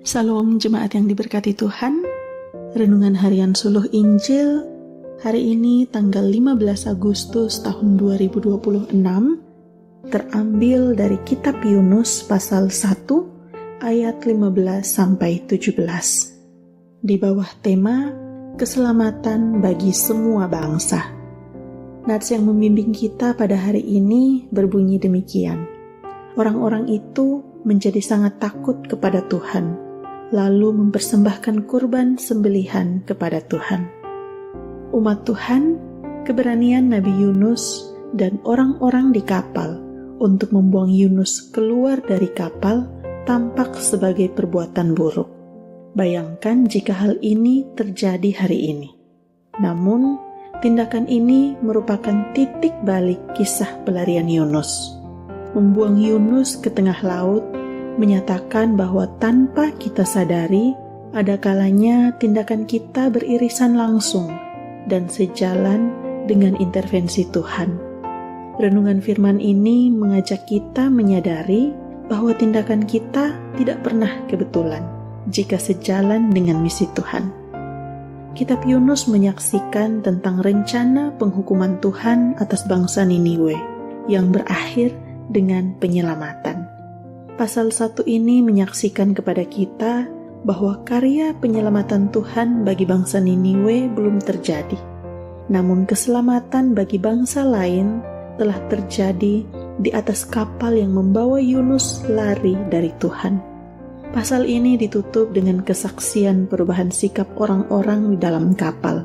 Salam jemaat yang diberkati Tuhan. Renungan harian Suluh Injil hari ini tanggal 15 Agustus tahun 2026 terambil dari kitab Yunus pasal 1 ayat 15 sampai 17. Di bawah tema keselamatan bagi semua bangsa. Nats yang membimbing kita pada hari ini berbunyi demikian. Orang-orang itu menjadi sangat takut kepada Tuhan, lalu mempersembahkan kurban sembelihan kepada Tuhan. Umat Tuhan, keberanian Nabi Yunus dan orang-orang di kapal untuk membuang Yunus keluar dari kapal tampak sebagai perbuatan buruk. Bayangkan jika hal ini terjadi hari ini. Namun, tindakan ini merupakan titik balik kisah pelarian Yunus. Membuang Yunus ke tengah laut menyatakan bahwa tanpa kita sadari, ada kalanya tindakan kita beririsan langsung dan sejalan dengan intervensi Tuhan. Renungan firman ini mengajak kita menyadari bahwa tindakan kita tidak pernah kebetulan jika sejalan dengan misi Tuhan. Kitab Yunus menyaksikan tentang rencana penghukuman Tuhan atas bangsa Niniwe yang berakhir dengan penyelamatan. Pasal 1 ini menyaksikan kepada kita bahwa karya penyelamatan Tuhan bagi bangsa Niniwe belum terjadi. Namun keselamatan bagi bangsa lain telah terjadi di atas kapal yang membawa Yunus lari dari Tuhan. Pasal ini ditutup dengan kesaksian perubahan sikap orang-orang di dalam kapal.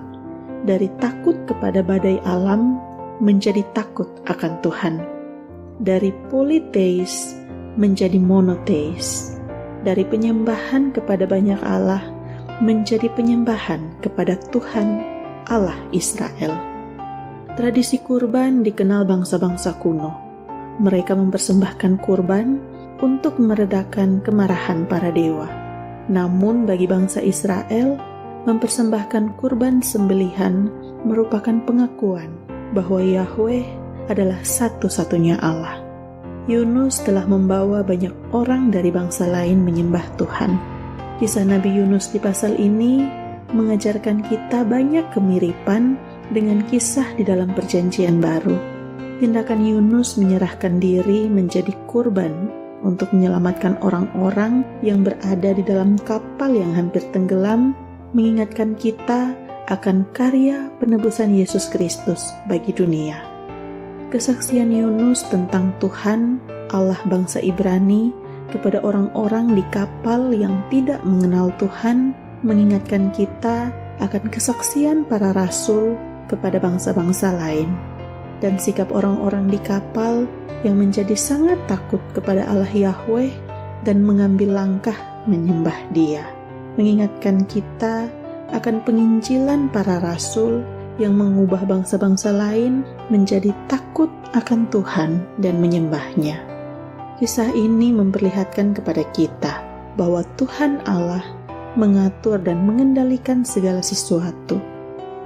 Dari takut kepada badai alam menjadi takut akan Tuhan. Dari politeis menjadi monoteis, dari penyembahan kepada banyak Allah menjadi penyembahan kepada Tuhan Allah Israel. Tradisi kurban dikenal bangsa-bangsa kuno. Mereka mempersembahkan kurban untuk meredakan kemarahan para dewa. Namun bagi bangsa Israel, mempersembahkan kurban sembelihan merupakan pengakuan bahwa Yahweh adalah satu-satunya Allah. Yunus telah membawa banyak orang dari bangsa lain menyembah Tuhan. Kisah Nabi Yunus di pasal ini mengajarkan kita banyak kemiripan dengan kisah di dalam Perjanjian Baru. Tindakan Yunus menyerahkan diri menjadi kurban untuk menyelamatkan orang-orang yang berada di dalam kapal yang hampir tenggelam, mengingatkan kita akan karya penebusan Yesus Kristus bagi dunia. Kesaksian Yunus tentang Tuhan, Allah bangsa Ibrani, kepada orang-orang di kapal yang tidak mengenal Tuhan, mengingatkan kita akan kesaksian para rasul kepada bangsa-bangsa lain, dan sikap orang-orang di kapal yang menjadi sangat takut kepada Allah Yahweh dan mengambil langkah menyembah Dia. Mengingatkan kita akan penginjilan para rasul yang mengubah bangsa-bangsa lain menjadi takut akan Tuhan dan menyembahnya. Kisah ini memperlihatkan kepada kita bahwa Tuhan Allah mengatur dan mengendalikan segala sesuatu.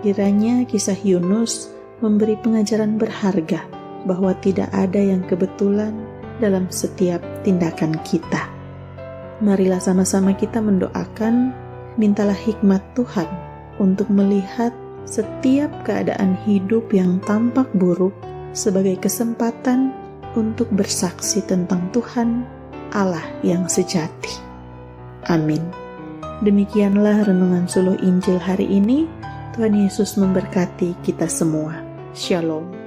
Kiranya kisah Yunus memberi pengajaran berharga bahwa tidak ada yang kebetulan dalam setiap tindakan kita. Marilah sama-sama kita mendoakan, mintalah hikmat Tuhan untuk melihat setiap keadaan hidup yang tampak buruk sebagai kesempatan untuk bersaksi tentang Tuhan Allah yang sejati. Amin. Demikianlah renungan Suluh Injil hari ini. Tuhan Yesus memberkati kita semua. Shalom.